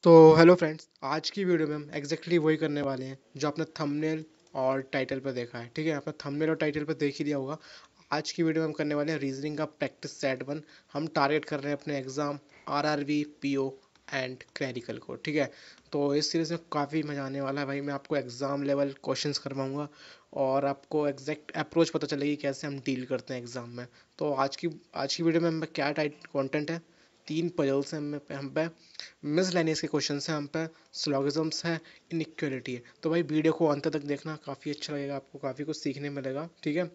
तो hello friends, आज की वीडियो में हम एग्जैक्टली वही करने वाले हैं जो आपने थंबनेल और टाइटल पर देखा है। ठीक है, आपने थंबनेल और टाइटल पर देख ही लिया होगा। आज की वीडियो में हम करने वाले हैं रीजनिंग का प्रैक्टिस सेट 1। हम टारगेट कर रहे हैं अपने exam RRB, PO and clerical को। ठीक है, तो इस सीरीज में काफ़ी मजा आने वाला है भाई। मैं आपको एग्जाम लेवल क्वेश्चंस करवाऊंगा और आपको एग्जैक्ट अप्रोच पता चलेगी कैसे हम डील करते हैं एग्जाम में। तो आज की वीडियो में हम क्या टाइप कंटेंट है, 3 पजल्स हैं हम पे, मिसलेनियस के क्वेश्चन हैं हम पे, स्लॉगिज्म्स है, इनइक्वालिटी है। तो भाई वीडियो को अंत तक देखना, काफ़ी अच्छा लगेगा, आपको काफ़ी कुछ सीखने मिलेगा। ठीक है,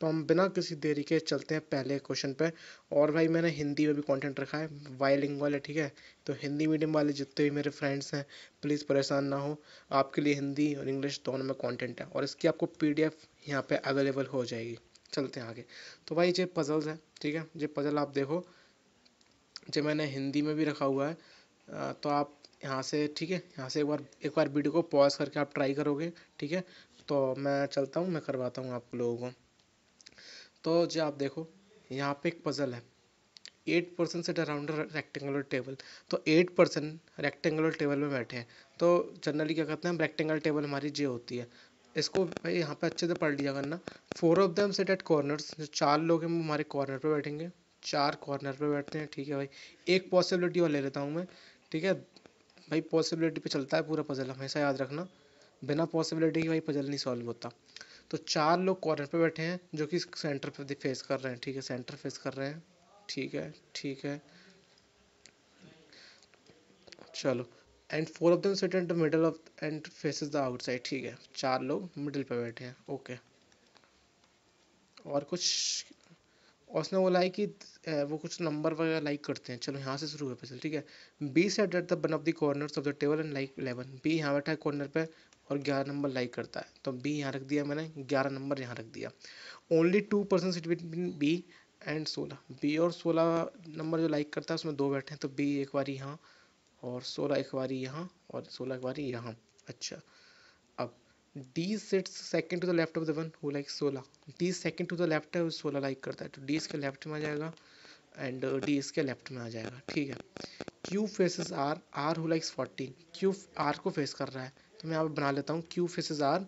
तो हम बिना किसी देरी के चलते हैं पहले क्वेश्चन पे। और भाई मैंने हिंदी में भी कंटेंट रखा है, बाइलिंगुअल है। ठीक है, तो हिंदी मीडियम वाले जितने भी मेरे फ्रेंड्स हैं, प्लीज़ परेशान ना हो। आपके लिए हिंदी और इंग्लिश दोनों में कंटेंट है और इसकी आपको पीडीएफ यहाँ पे अवेलेबल हो जाएगी। चलते हैं आगे। तो भाई ये पजल्स है। ठीक है, ये पजल आप देखो, जो मैंने हिंदी में भी रखा हुआ है। तो आप यहाँ से, ठीक है, यहाँ से एक बार वीडियो को पॉज करके आप ट्राई करोगे। ठीक है, तो मैं चलता हूँ, मैं करवाता हूँ आप लोगों को। तो जो आप देखो, यहाँ पे एक पजल है, 8 person sit around rectangular table. तो 8 पर्सन रेक्टेंगुलर टेबल में बैठे हैं। तो जनरली क्या करते हैं हम, रेक्टेंगुलर टेबल हमारी जे होती है, इसको भाई यहाँ पे अच्छे से पढ़ लिया करना। 4 of them sit at corners, जो 4 लोग हैं वो हमारे कॉर्नर पे बैठेंगे, 4 कॉर्नर पे बैठते हैं। ठीक है भाई, एक पॉसिबिलिटी और ले लेता हूँ मैं। ठीक है भाई, पॉसिबिलिटी पे चलता है पूरा पजल, हमेशा याद रखना। बिना पॉसिबिलिटी के भाई पजल नहीं सॉल्व होता। तो 4 लोग कॉर्नर पे बैठे हैं जो कि सेंटर पे फेस कर रहे हैं। ठीक है, सेंटर फेस कर रहे हैं। ठीक है, ठीक है, चलो। And 4 of them sit in the middle of and faces the outside. ठीक है, 4 लोग मिडिल पे बैठे हैं। ओके, और कुछ, और उसने बोला है कि वो कुछ नंबर वगैरह लाइक करते हैं। चलो यहाँ से शुरू है पजल। ठीक है, B sat at the one of the corners of the table and like 11। B यहाँ बैठा है कॉर्नर पे और 11 नंबर लाइक करता है। तो बी यहाँ रख दिया मैंने, 11 नंबर यहाँ रख दिया। Only 2 person sit between B and 16। B और 16 नंबर जो लाइक करता है उसमें दो बैठे हैं, तो बी एक बारी यहाँ और 16 एक बारी यहाँ और 16 एक बारी यहाँ। अच्छा, अब D sits second to the left of the one who like 16। D second to the left है, 16 लाइक करता है, तो डी इसके लेफ्ट में आ जाएगा एंड डी इसके लेफ्ट में आ जाएगा। ठीक है, Q faces R, R who likes 14। Q R को फेस कर रहा है, तो मैं यहाँ पे बना लेता हूँ क्यू फेसेस आर।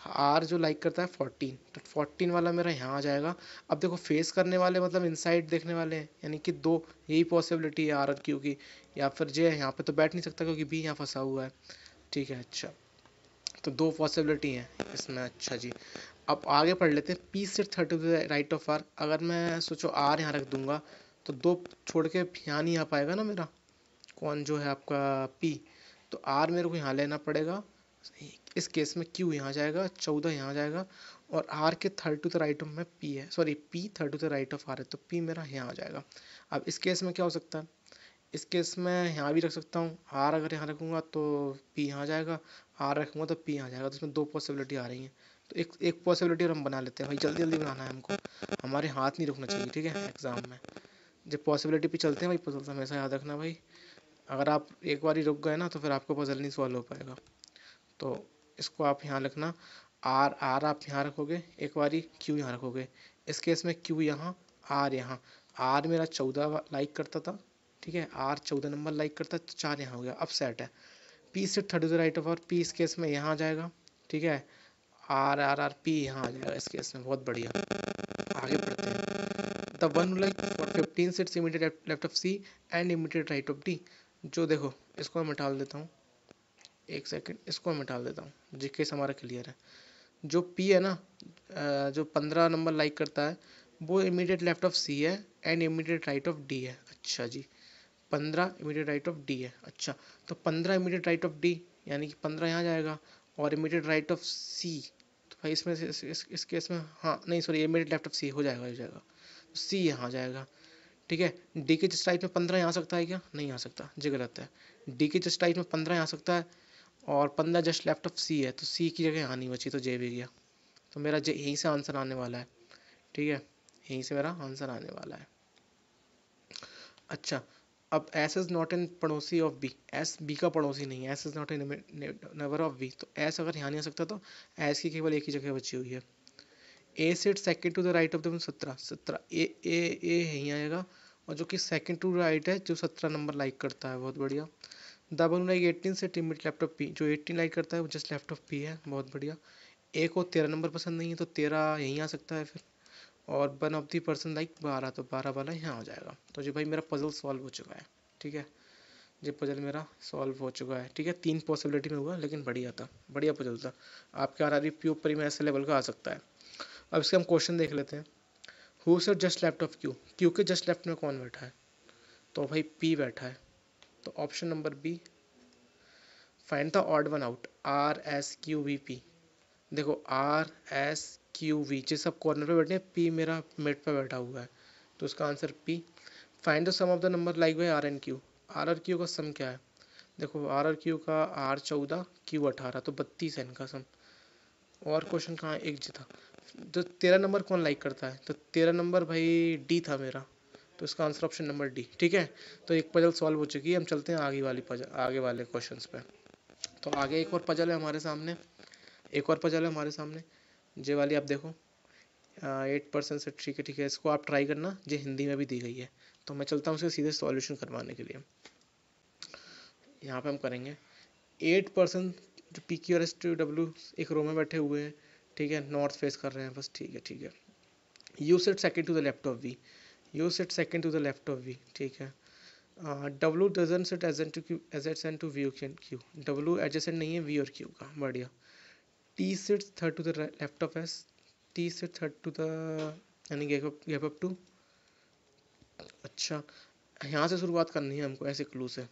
आर जो लाइक करता है 14, तो 14 वाला मेरा यहाँ आ जाएगा। अब देखो, फेस करने वाले मतलब इनसाइड देखने वाले हैं, यानी कि दो, यही पॉसिबिलिटी है आर और क्यू की। या फिर जे यहाँ पे तो बैठ नहीं सकता क्योंकि बी यहाँ फंसा हुआ है। ठीक है, अच्छा, तो दो पॉसिबिलिटी हैं इसमें। अच्छा जी, अब आगे पढ़ लेते हैं। पी से 30 to the right of R. अगर मैं सोचो आर यहाँ रख दूंगा तो दो छोड़ के यहाँ नहीं आ पाएगा ना मेरा, कौन जो है आपका पी। तो आर मेरे को यहाँ लेना पड़ेगा। इस केस में क्यू यहाँ जाएगा, 14 यहाँ जाएगा और आर के 30 टू द राइट ऑफ में पी है, sorry P 30 to the right of R है, तो पी मेरा यहाँ आ जाएगा। अब इस केस में क्या हो सकता है, इस केस में यहाँ भी रख सकता हूँ। आर अगर यहाँ रखूँगा तो पी यहाँ जाएगा, आर रखूँगा तो पी यहाँ जाएगा। तो इसमें दो पॉसिबिलिटी आ रही हैं, तो एक एक पॉसिबिलिटी और हम बना लेते हैं भाई। जल्दी जल्दी बनाना है हमको, हमारे हाथ नहीं रुकना चाहिए। ठीक है, एग्जाम में जब पॉसिबिलिटी पे चलते हैं भाई, पजल हमेशा याद रखना भाई। अगर आप एक बार ही रुक गए ना तो फिर आपको पजल नहीं सॉल्व हो पाएगा। तो इसको आप यहाँ रखना, आर आर आप यहाँ रखोगे एक बारी, क्यू यहाँ रखोगे। इस केस में क्यू यहाँ, आर यहाँ। आर मेरा 14 लाइक करता था। ठीक है, आर 14 नंबर लाइक करता है, तो 4 यहाँ हो गया। अब सेट है। पी से 30 राइट ऑफ, और पी इस केस में यहाँ आ जाएगा। ठीक है, आर आर आर पी यहाँ आ जाएगा इस केस में। बहुत बढ़िया, आगे बढ़ते हैं। The one like 15 sits immediate left of C and immediate right of D. जो देखो, इसको मैं मिटा देता हूँ, एक सेकंड, इसको मैं मिटा देता हूँ, जी केस हमारा क्लियर है। जो पी है ना, जो 15 नंबर लाइक करता है, वो इमीडिएट लेफ्ट ऑफ सी है and immediate right of D है। अच्छा जी, 15 इमीडिएट राइट ऑफ डी है। अच्छा, तो 15 इमीडिएट राइट ऑफ डी, यानी कि 15 यहाँ जाएगा और इमीडिएट राइट ऑफ सी। तो भाई इसमें से इस केस में, हाँ नहीं सॉरी, इमीडिएट लेफ्ट ऑफ सी हो जाएगा, तो सी यहाँ जाएगा। ठीक है, डी के जस्ट राइट में 15 यहाँ आ सकता है क्या, नहीं आ सकता जी, गलत है। डी के जस्ट राइट में 15 यहाँ आ सकता है और 15 जस्ट लेफ्ट ऑफ सी है, तो सी की जगह यहाँ नहीं बची, तो जे भी गया। तो मेरा जे यहीं से आंसर आने वाला है। ठीक है, यहीं से मेरा आंसर आने वाला है। अच्छा, अब एस इज नॉट एन पड़ोसी ऑफ बी। एस बी का पड़ोसी नहीं है, S is not an neighbour of B, तो एस अगर यहाँ नहीं आ सकता तो एस की केवल एक ही जगह बची हुई है। A set second to the right of the 17, 17 A यहीं आएगा, और जो कि सेकंड टू राइट है, जो 17 नंबर लाइक करता है। बहुत बढ़िया, द बलून लाइक 18 से टीममेट लेफ्ट ऑफ पी, जो 18 लाइक करता है वो जस्ट लेफ्ट ऑफ पी है, बहुत बढ़िया। ए को 13 नंबर पसंद नहीं है तो 13 यहीं आ सकता है फिर। और one of the person like 12, तो 12 वाला यहाँ हो जाएगा। तो जी भाई मेरा पजल सॉल्व हो चुका है, ठीक है। ये पजल मेरा सॉल्व हो चुका है, ठीक है। 3 पॉसिबिलिटी में हुआ लेकिन बढ़िया था, बढ़िया पजल था। आपके आर पी ऊपर ही में ऐसे लेवल का आ सकता है। अब इसके हम क्वेश्चन देख लेते हैं। Who sir just left of Q, Q के जस्ट लेफ्ट में कौन बैठा है? तो भाई पी बैठा है। तो option number B, find the odd one out, R S Q V P. देखो आर एस क्यू वी जिस सब कॉर्नर पे बैठे हैं, पी मेरा मिड पे बैठा हुआ है, तो उसका answer P. Find the sum of the number like by R and Q, R और क्यू का सम क्या है? देखो आर और क्यू का, आर 14 क्यू 18, तो 32 है इनका सम। और क्वेश्चन कहाँ है? एक जी था। तो 13 नंबर कौन लाइक करता है? तो 13 नंबर भाई डी था मेरा, तो इसका आंसर ऑप्शन नंबर डी, ठीक है। तो एक पजल सॉल्व हो चुकी है। हम चलते हैं आगे वाली पजल, आगे वाले क्वेश्चंस पे। तो आगे एक और पजल है हमारे सामने, एक और पजल है हमारे सामने। ये वाली आप देखो, 8% से, ठीक है ठीक है, इसको आप ट्राई करना, ये हिंदी में भी दी गई है। तो मैं चलता हूँ उसके सीधे सॉल्यूशन करवाने के लिए। यहाँ पे हम करेंगे 8% जो P Q R S T W एक रो में बैठे हुए हैं, ठीक है, नॉर्थ फेस कर रहे हैं बस, ठीक है ठीक है। U sat second to the left of V, U sat second to the left of V, ठीक है। W doesn't sit adjacent to V Q, W adjacent नहीं है वी और क्यू का, बढ़िया। T sits third to the left of S, T sit third to the, यानी gap up to. अच्छा, यहाँ से शुरुआत करनी है हमको ऐसे क्लू से।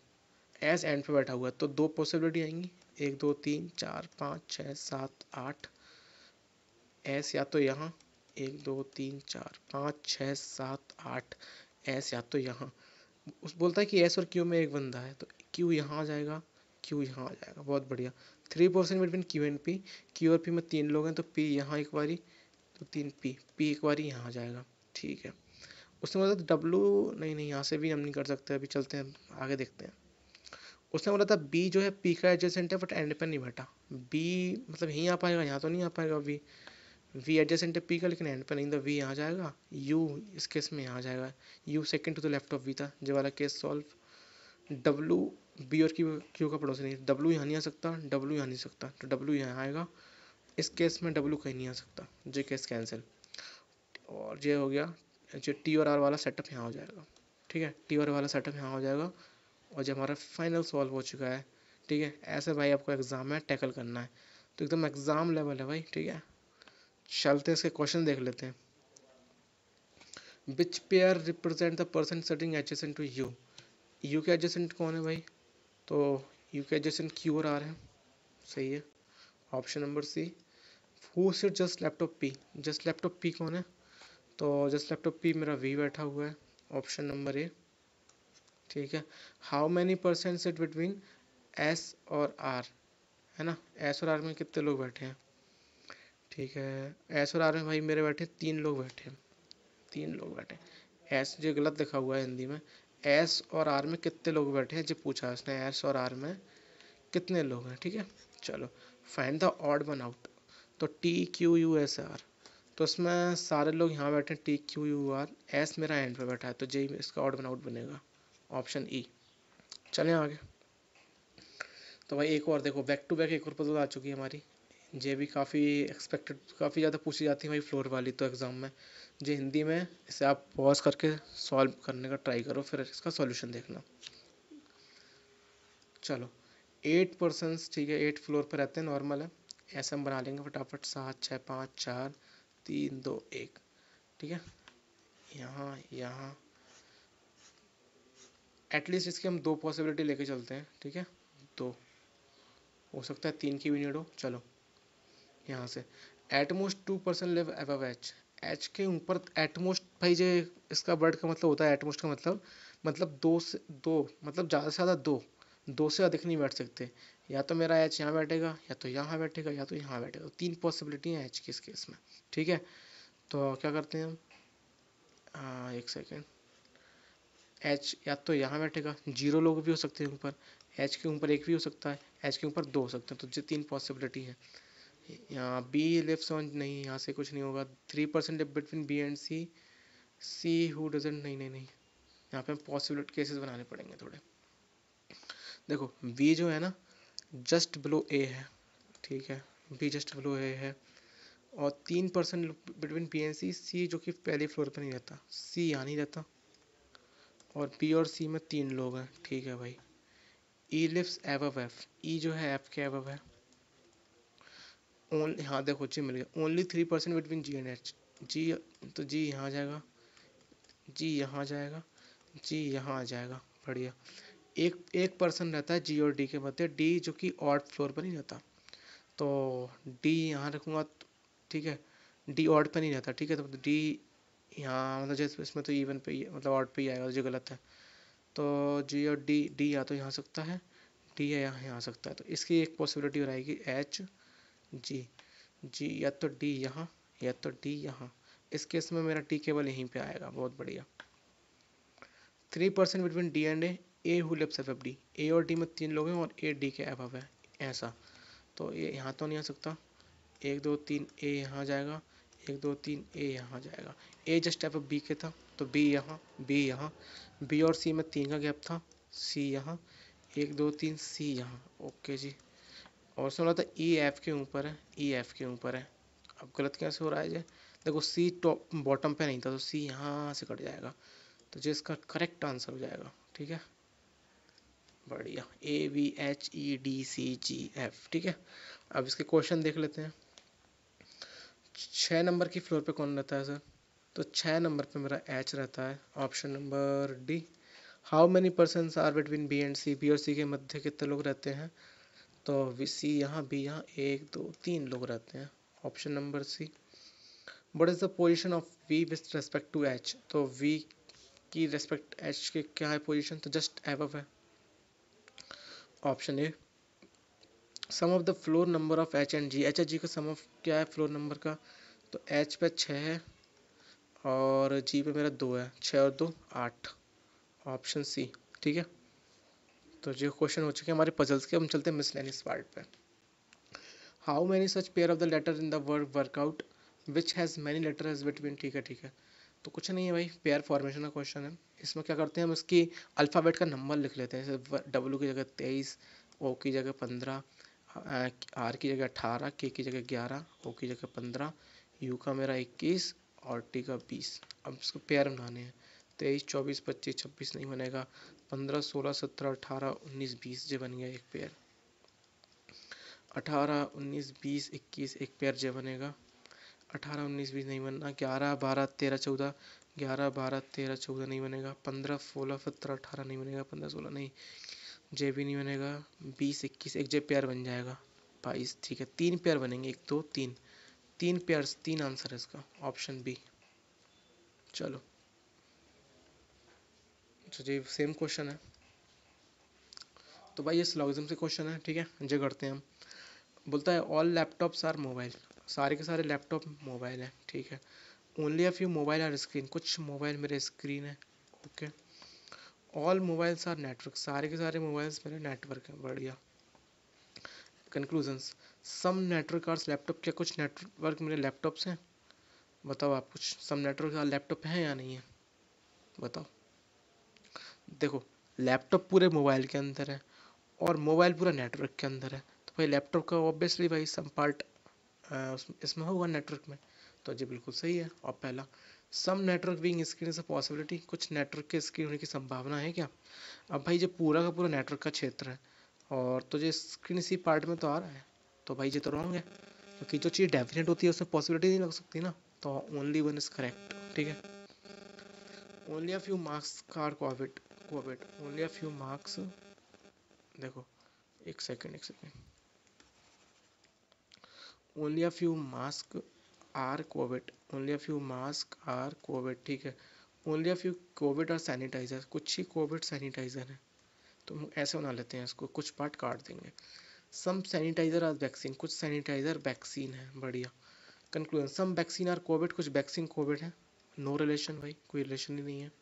एस एंड पे बैठा हुआ है तो दो पॉसिबिलिटी आएंगी, 1 2 3 4 5 6 7 8। एस या तो यहाँ, 1 2 3 4 5 6 7 8, एस या तो यहाँ। उस बोलता है कि एस और क्यू में एक बंदा है, तो क्यू यहाँ आ जाएगा, क्यू यहाँ आ जाएगा, बहुत बढ़िया। 3% between Q and P, Q और पी में 3 लोग हैं तो पी यहाँ एक बारी, तो 3 पी, पी एक बारी यहाँ आ जाएगा, ठीक है। उसने बोला था डब्लू, नहीं नहीं यहाँ से भी हम नहीं कर सकते, अभी चलते हैं आगे देखते हैं। उसने बोला था बी जो है पी का एडजेसेंट है बट एंड पे नहीं बैठा। बी मतलब यहीं आ पाएगा, यहाँ तो नहीं आ पाएगा। वी, वी एडजेसेंट है पी का लेकिन एंड पे नहीं, तो वी यहाँ जाएगा। यू इस केस में यहाँ जाएगा, U second to the left of V था, जो वाला केस सॉल्व। डब्लू बी और क्यू का पड़ोसी नहीं, डब्लू यहाँ नहीं आ सकता, डब्लू यहाँ नहीं सकता, तो डब्लू यहाँ आएगा। इस केस में डब्लू कहीं नहीं आ सकता, जो केस कैंसिल। और ये हो गया, जो टी और आर वाला सेटअप यहाँ हो जाएगा, ठीक है, टी और वाला सेटअप यहाँ हो जाएगा। और जब हमारा फाइनल सॉल्व हो चुका है, ठीक है। ऐसे भाई आपको एग्जाम में टैकल करना है, तो एकदम एग्जाम लेवल है भाई, ठीक है। चलते इसके क्वेश्चन देख लेते हैं। Which pair represent the person sitting adjacent to U, U के एडजेसेंट कौन है भाई? तो यू के एडजेसेंट क्यू और आर है, सही है। Option number C, who sit just left of P, just left of P कौन है? तो जस्ट लेफ्ट ऑफ पी मेरा वी बैठा हुआ है, ऑप्शन नंबर ए, ठीक है। How many persons sit between S और आर, है ना, एस और आर में कितने लोग बैठे हैं? ठीक है, एस और आर में भाई मेरे बैठे 3 लोग बैठे हैं, 3 लोग बैठे। एस जो गलत लिखा हुआ है हिंदी में, एस और आर में कितने लोग बैठे हैं जो पूछा है उसने, एस और आर में कितने लोग हैं, ठीक है। चलो find the odd one out, तो T Q U S R, तो इसमें सारे लोग यहाँ बैठे हैं, T Q U R, S मेरा एंड पे बैठा है, तो जे इसका ऑड वन आउट बनेगा, ऑप्शन ई। चलें आगे। तो भाई एक और देखो, बैक टू बैक एक और पजल आ चुकी है हमारी। ये भी काफ़ी एक्सपेक्टेड, काफ़ी ज़्यादा पूछी जाती है भाई फ्लोर वाली तो एग्ज़ाम में। जो हिंदी में, इसे आप पॉज करके सॉल्व करने का ट्राई करो, फिर इसका सॉल्यूशन देखना। चलो 8 पर्सन, ठीक है, 8 फ्लोर पर रहते हैं, नॉर्मल है। ऐसे हम बना लेंगे फटाफट, 7 6 5 4 3 2 1, ठीक है। यहाँ यहाँ एटलीस्ट इसकी हम 2 पॉसिबिलिटी लेके चलते हैं, ठीक है। 2 हो सकता है, 3 की भी नीड हो। चलो यहाँ से, at most 2% live above H, H के ऊपर एटमोस्ट, भाई जो इसका वर्ड का मतलब होता है एटमोस्ट का मतलब 2 से 2, मतलब ज़्यादा से ज़्यादा 2 से अधिक नहीं बैठ सकते। या तो मेरा एच यहाँ बैठेगा, या तो यहाँ बैठेगा, या तो यहाँ बैठेगा, 3 पॉसिबिलिटी है एच की इस केस में, ठीक है। तो क्या करते हैं हम, एक सेकेंड, एच या तो यहाँ बैठेगा, 0 लोग भी हो सकते हैं ऊपर, एच के ऊपर 1 भी हो सकता है, एच के ऊपर 2 हो सकते हैं, तो ये 3 पॉसिबिलिटी है। यहाँ बी लिव्स ऑन, नहीं यहाँ से कुछ नहीं होगा। 3% live between B and C, C who doesn't, नहीं नहीं नहीं, यहाँ पे पॉसिबल केसेस बनाने पड़ेंगे थोड़े। देखो बी जो है ना जस्ट बिलो ए है, ठीक है, बी जस्ट बिलो ए है, और 3% बिटवीन बी एंड सी, सी जो कि पहले फ्लोर पर नहीं रहता, सी यहाँ नहीं रहता, और बी और सी में 3 लोग हैं, ठीक है भाई। ई लिव्स एबव एफ, ई जो है एफ के एबव है। ओनली, हाँ देखो जी मिल गया, only 3% between G and H, G, तो जी यहाँ आ जाएगा, जी यहाँ आ जाएगा, जी यहाँ आ जाएगा, बढ़िया। एक एक पर्सन रहता है जी और डी के मध्य, डी जो कि ऑड फ्लोर पर नहीं रहता, तो डी यहाँ रखूँगा, ठीक है, डी ऑड पे नहीं रहता, ठीक है, तो डी यहाँ, मतलब जैसे इसमें तो इवन पे ही मतलब ऑड पे ही आएगा, जो गलत है। तो जी और डी, डी या तो यहाँ सकता है, डी या यहाँ आ सकता है, तो इसकी एक पॉसिबिलिटी और आएगी एच जी, जी या तो डी यहाँ या तो डी यहाँ। इस केस में मेरा टी केवल यहीं पे आएगा, बहुत बढ़िया। 3% between D and A who lives above D, A और डी में 3 लोग हैं और ए डी के अबव है, ऐसा। तो ये यहाँ तो नहीं आ सकता, 1 2 3 ए यहाँ जाएगा, 1 2 3 ए यहाँ जाएगा, ए जस्ट अबव बी के था, तो बी यहाँ, बी यहाँ, बी और सी में 3 का गैप था, सी यहाँ, 1 2 3 सी यहाँ, ओके जी। और सुना था ई एफ के ऊपर है, ई एफ के ऊपर है, अब गलत कैसे हो रहा है ये, देखो सी टॉप बॉटम पे नहीं था, तो सी यहाँ से कट जाएगा, तो जो इसका करेक्ट आंसर हो जाएगा, ठीक है, बढ़िया, A B H E D C G F, ठीक है। अब इसके क्वेश्चन देख लेते हैं। 6 नंबर की फ्लोर पे कौन रहता है सर, तो 6 नंबर पे मेरा एच रहता है, option number D. How many person are between B and C, B और सी के मध्य कितने लोग रहते हैं, तो सी यहाँ, बी यहाँ, 1 2 3 लोग रहते हैं, option number C. What is the position of V with respect to H, तो वी की रेस्पेक्ट एच के क्या है पोजीशन, तो जस्ट एबव है, option A. Sum of the floor number of H and G, H H G का sum of क्या है फ्लोर नंबर का, तो एच पे 6 है और जी पे मेरा 2 है, 6 और 2 8, ऑप्शन सी, ठीक है। तो जो क्वेश्चन हो चुके हैं हमारे पजल्स के, हम चलते हैं मिसलेनियस पार्ट पे। How many such pair of the letter in the word work out which has many letters between, ठीक है ठीक है। तो कुछ नहीं है भाई, पेयर फॉर्मेशन का क्वेश्चन है। इसमें क्या करते हैं, हम इसकी अल्फ़ाबेट का नंबर लिख लेते हैं, जैसे डब्ल्यू की जगह 23, ओ की जगह 15, आर की जगह 18, के की जगह 11, ओ की जगह 15, यू का मेरा 21 और टी का 20। अब इसको पेयर बनाने हैं, 23 24 25 26 नहीं बनेगा, 15 16 17 18 19 20 जो बन गया एक पेयर, 18 19 20 21 एक पेयर जो बनेगा, 18 19 20 नहीं बनना, 11 12 13 14, 11 12 13 14 नहीं बनेगा, 15 16 17 18 नहीं बनेगा, 15 16 नहीं, जे भी नहीं बनेगा, 20 21 एक जे पेयर बन जाएगा, 22, ठीक है। 3 पेयर बनेंगे, 1 2 3, 3 पेयर, 3 आंसर है इसका, ऑप्शन बी। चलो, तो जी सेम क्वेश्चन है, तो भाई ये सिलोगिज्म से क्वेश्चन है, ठीक है, जो करते हैं हम। बोलता है ऑल लैपटॉप्स आर मोबाइल, सारे के सारे लैपटॉप मोबाइल है, ठीक है। Only a few mobile are screen, कुछ मोबाइल मेरे स्क्रीन है, okay. All mobiles are network, सारे के सारे मोबाइल्स मेरे नेटवर्क है, बढ़िया। Conclusions, some network are laptop, क्या कुछ नेटवर्क मेरे लैपटॉप्स हैं, बताओ आप कुछ, सम नेटवर्क आर लैपटॉप है या नहीं है, बताओ। देखो लैपटॉप पूरे मोबाइल के अंदर है और मोबाइल पूरा नेटवर्क के अंदर है, तो भाई लैपटॉप का ऑब्वियसली भाई सम पार्ट इसमें होगा नेटवर्क में, तो जी बिल्कुल सही है। और पहला, some network being screen is a possibility, कुछ नेटवर्क के स्क्रीन होने की संभावना है क्या। अब भाई जो पूरा का पूरा नेटवर्क का क्षेत्र है और तो जो स्क्रीन इसी पार्ट में तो आ रहा है, तो भाई ये तो रॉन्ग है, क्योंकि जो चीज़ डेफिनेट होती है उसमें पॉसिबिलिटी नहीं लग सकती ना, तो ओनली वन इज करेक्ट, ठीक है। Only a few marks car Covid, Covid only a few marks, देखो एक second, only a few mask are Covid, only a few mask are Covid, ठीक है। ओनली अ फ्यू कोविड और sanitiser, कुछ ही Covid sanitiser है, तो हम ऐसे बना लेते हैं इसको, कुछ पार्ट काट देंगे। सम सैनिटाइजर आर वैक्सीन, कुछ सैनिटाइजर वैक्सीन है, बढ़िया। Conclusion, some vaccine are Covid, कुछ वैक्सीन कोविड है, नो रिलेशन भाई, कोई रिलेशन ही नहीं है।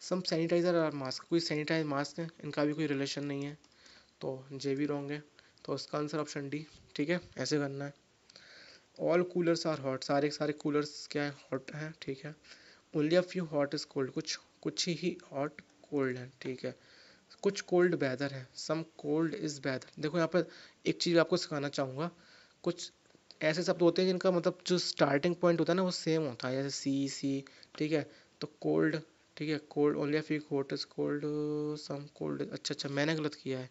सम सैनिटाइजर आर मास्क, कोई सैनिटाइज मास्क है, इनका भी कोई रिलेशन नहीं है, तो जे भी रॉन्ग है, तो इसका आंसर ऑप्शन डी, ठीक है, ऐसे करना है। ऑल कूलर्स आर हॉट, सारे के सारे कूलर्स क्या है, हॉट हैं, ठीक है। Only a few hot is cold, कुछ कुछ ही हॉट कोल्ड है, ठीक है। कुछ कोल्ड वेदर है, सम कोल्ड इज वेदर। देखो यहाँ पर एक चीज़ आपको सिखाना चाहूँगा, कुछ ऐसे शब्द होते हैं जिनका मतलब जो स्टार्टिंग पॉइंट होता है ना वो सेम होता है, जैसे सी सी, ठीक है। तो कोल्ड, ठीक है, cold only few coat is cold, some cold, अच्छा अच्छा मैंने गलत किया है।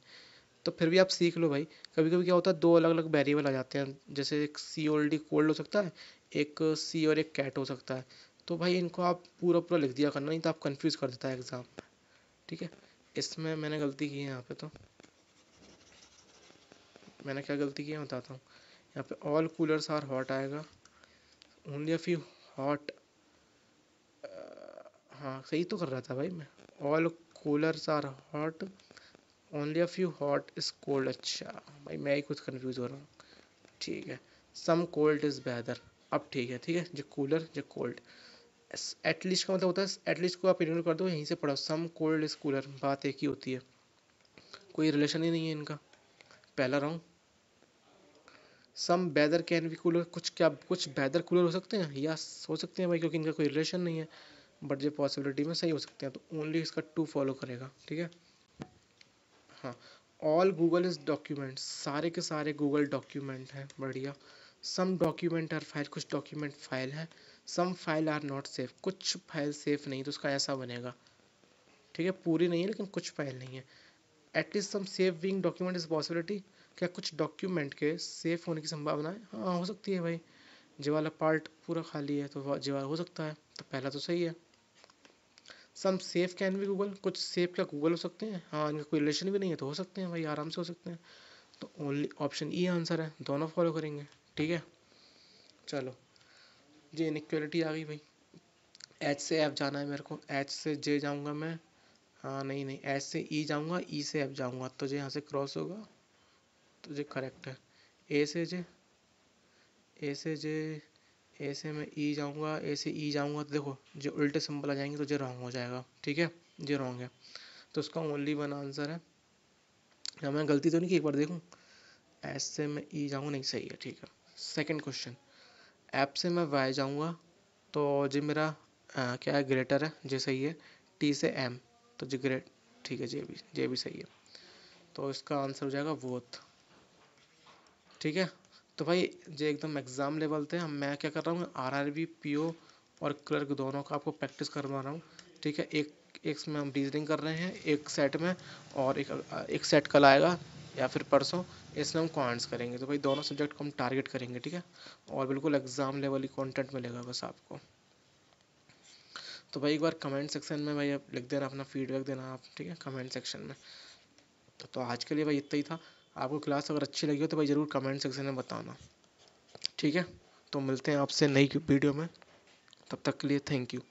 तो फिर भी आप सीख लो भाई। कभी कभी क्या होता है, दो अलग अलग वेरिएबल आ जाते हैं, जैसे एक सी ओल्ड कोल्ड हो सकता है, एक सी और एक कैट हो सकता है। तो भाई इनको आप पूरा पूरा लिख दिया करना, नहीं तो आप कंफ्यूज कर देता है एग्जाम में, ठीक है। इसमें मैंने गलती की है यहाँ पे, तो मैंने क्या गलती की है बताता हूँ। यहाँ पे ऑल कूलर्स आर हॉट आएगा, ओनली अ फ्यू हॉट, हाँ सही तो कर रहा था भाई मैं। All coolers are hot, only a few hot is cold, अच्छा भाई मैं ही कुछ कंफ्यूज हो रहा हूँ, ठीक है। सम कोल्ड इज बेदर, अब ठीक है, ठीक है, जो कूलर जो कोल्ड, एटलीस्ट का मतलब होता है, एटलीस्ट को आप इग्नोर कर दो, यहीं से पढ़ो, सम कोल्ड इज कूलर, बात एक ही होती है, कोई रिलेशन ही नहीं है इनका, पहला रॉन्ग। सम बेदर कैन बी कूलर, कुछ क्या कुछ बेदर कूलर हो सकते हैं या हो सकते हैं भाई, क्योंकि इनका कोई रिलेशन नहीं है, बट ये पॉसिबिलिटी में सही हो सकते हैं, तो ओनली इसका टू फॉलो करेगा, ठीक है। हाँ, ऑल गूगल इज डॉक्यूमेंट, सारे के सारे गूगल डॉक्यूमेंट हैं, बढ़िया। सम डॉक्यूमेंट आर फाइल, कुछ डॉक्यूमेंट फाइल है। सम फाइल आर नॉट सेफ, कुछ फाइल सेफ नहीं, तो उसका ऐसा बनेगा, ठीक है, पूरी नहीं है लेकिन कुछ फाइल नहीं है। At least some safe being document is possibility, क्या कुछ डॉक्यूमेंट के सेफ होने की संभावना है, हाँ हो सकती है भाई, जे वाला पार्ट पूरा खाली है तो जे वाला हो सकता है, तो पहला तो सही है। सम सेफ कैन बी गूगल, कुछ सेफ क्या गूगल हो सकते हैं, हाँ इनका कोई रिलेशन भी नहीं है तो हो सकते हैं भाई, आराम से हो सकते हैं। तो ओनली ऑप्शन ई आंसर है, दोनों फॉलो करेंगे, ठीक है। चलो, ये इनइक्वालिटी आ गई भाई। एच से एफ जाना है मेरे को, एच से जे जाऊंगा मैं, हाँ नहीं नहीं, एच से ई जाऊंगा, ई से एफ जाऊंगा, तो जे यहाँ से क्रॉस होगा, तो जे करेक्ट है। ए से जे, ए से जे, ए से मैं ई जाऊंगा, ए से ई जाऊंगा, तो देखो जो उल्टे सिंबल आ जाएंगे तो जे रॉन्ग हो जाएगा, ठीक है, जे रॉन्ग है, तो उसका ओनली वन आंसर है। या मैं गलती तो नहीं की, एक बार देखूँ, एस से मैं ई जाऊँगा, नहीं सही है, ठीक है। सेकंड क्वेश्चन, ऐप से मैं वाई जाऊँगा, तो जी मेरा क्या है, ग्रेटर है, जे सही है। टी से एम, तो जी ग्रेट, ठीक है, जे भी सही है, तो इसका आंसर हो जाएगा वोथ, ठीक है। तो भाई जो एकदम एग्जाम लेवल थे, हम मैं क्या कर रहा हूँ, आरआरबी पीओ और क्लर्क दोनों का आपको प्रैक्टिस करवा रहा हूँ, ठीक है। एक एक में हम रीजनिंग कर रहे हैं एक सेट में, और एक सेट कल आएगा या फिर परसों, इसमें हम क्वांट्स करेंगे, तो भाई दोनों सब्जेक्ट को हम टारगेट करेंगे, ठीक है। और बिल्कुल एग्जाम लेवल ही कंटेंट मिलेगा बस आपको। तो भाई एक बार कमेंट सेक्शन में भाई आप लिख देना, अपना फीडबैक देना आप, ठीक है, कमेंट सेक्शन में। तो आज के लिए भाई इतना ही था। आपको क्लास अगर अच्छी लगी हो तो भाई ज़रूर कमेंट सेक्शन में बताना, ठीक है। तो मिलते हैं आपसे नई वीडियो में, तब तक के लिए थैंक यू।